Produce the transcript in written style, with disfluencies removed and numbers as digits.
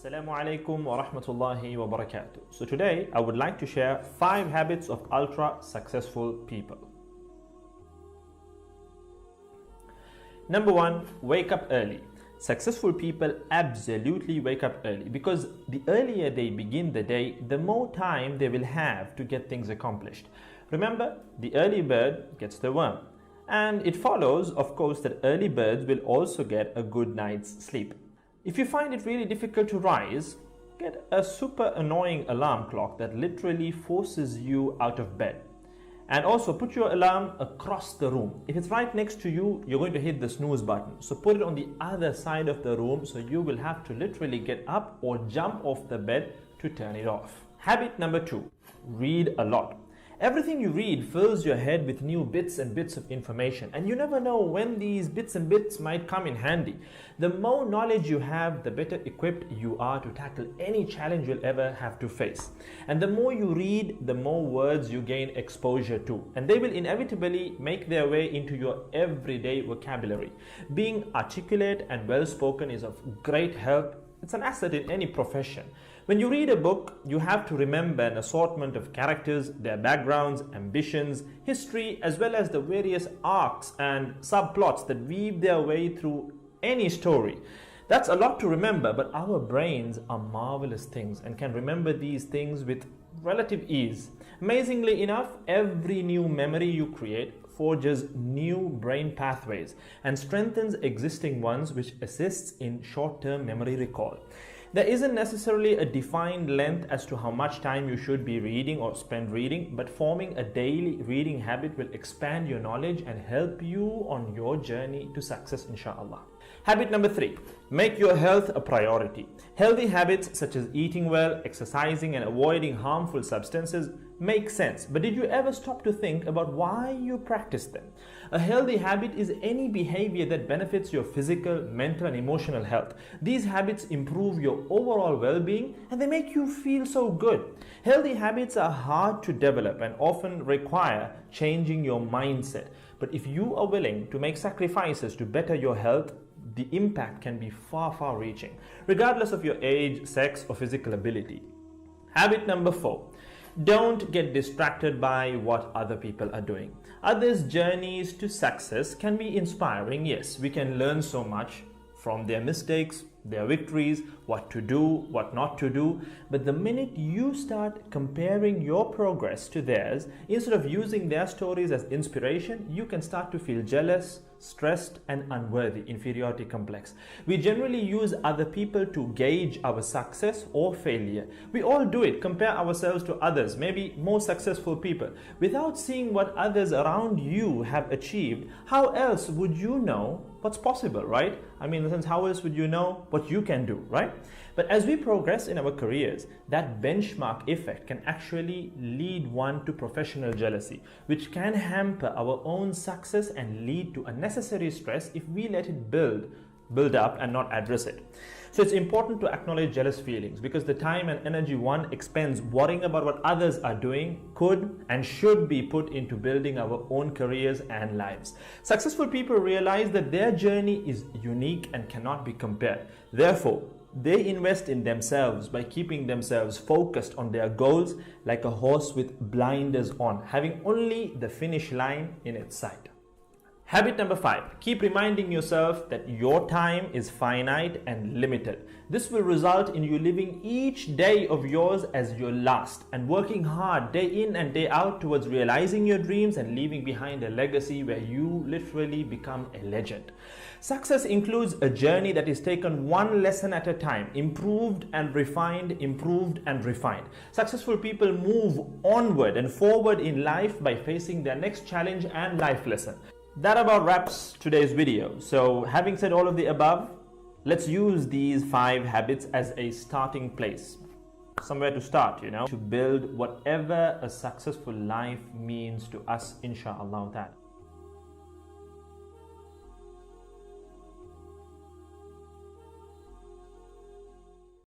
Assalamu alaikum wa rahmatullahi wa barakatuh. So today I would like to share 5 habits of ultra successful people. Number 1, wake up early. Successful people absolutely wake up early because the earlier they begin the day, the more time they will have to get things accomplished. Remember, the early bird gets the worm. And it follows, of course, that early birds will also get a good night's sleep. If you find it really difficult to rise, get a super annoying alarm clock that literally forces you out of bed. And also put your alarm across the room. If it's right next to you, you're going to hit the snooze button. So put it on the other side of the room so you will have to literally get up or jump off the bed to turn it off. Habit number 2, read a lot. Everything you read fills your head with new bits and bits of information, and you never know when these bits and bits might come in handy. The more knowledge you have, the better equipped you are to tackle any challenge you'll ever have to face. And the more you read, the more words you gain exposure to, and they will inevitably make their way into your everyday vocabulary. Being articulate and well-spoken is of great help. It's an asset in any profession. When you read a book, you have to remember an assortment of characters, their backgrounds, ambitions, history, as well as the various arcs and subplots that weave their way through any story. That's a lot to remember, but our brains are marvelous things and can remember these things with relative ease. Amazingly enough, every new memory you create forges new brain pathways and strengthens existing ones, which assists in short-term memory recall. There isn't necessarily a defined length as to how much time you should be reading or spend reading, but forming a daily reading habit will expand your knowledge and help you on your journey to success, inshallah. Habit number 3, make your health a priority. Healthy habits such as eating well, exercising, and avoiding harmful substances make sense, but did you ever stop to think about why you practice them? A healthy habit is any behavior that benefits your physical, mental, and emotional health. These habits improve your overall well-being and they make you feel so good. Healthy habits are hard to develop and often require changing your mindset. But if you are willing to make sacrifices to better your health, the impact can be far reaching, regardless of your age, sex, or physical ability. Habit number 4. Don't get distracted by what other people are doing. Others' journeys to success can be inspiring. Yes, we can learn so much from their mistakes, their victories, what to do, what not to do. But the minute you start comparing your progress to theirs, instead of using their stories as inspiration, you can start to feel jealous, stressed, and unworthy, inferiority complex. We generally use other people to gauge our success or failure. We all do it, compare ourselves to others, maybe more successful people. Without seeing what others around you have achieved, how else would you know what's possible, right? I mean, in the sense, how else would you know what you can do, right? But as we progress in our careers, that benchmark effect can actually lead one to professional jealousy, which can hamper our own success and lead to unnecessary stress if we let it build up and not address it. So it's important to acknowledge jealous feelings because the time and energy one expends worrying about what others are doing could and should be put into building our own careers and lives. Successful people realize that their journey is unique and cannot be compared. Therefore, they invest in themselves by keeping themselves focused on their goals like a horse with blinders on, having only the finish line in its sight. Habit number 5, keep reminding yourself that your time is finite and limited. This will result in you living each day of yours as your last and working hard day in and day out towards realizing your dreams and leaving behind a legacy where you literally become a legend. Success includes a journey that is taken one lesson at a time, improved and refined, improved and refined. Successful people move onward and forward in life by facing their next challenge and life lesson. That about wraps today's video. So having said all of the above, let's use these 5 habits as a starting place. Somewhere to start, to build whatever a successful life means to us, inshallah.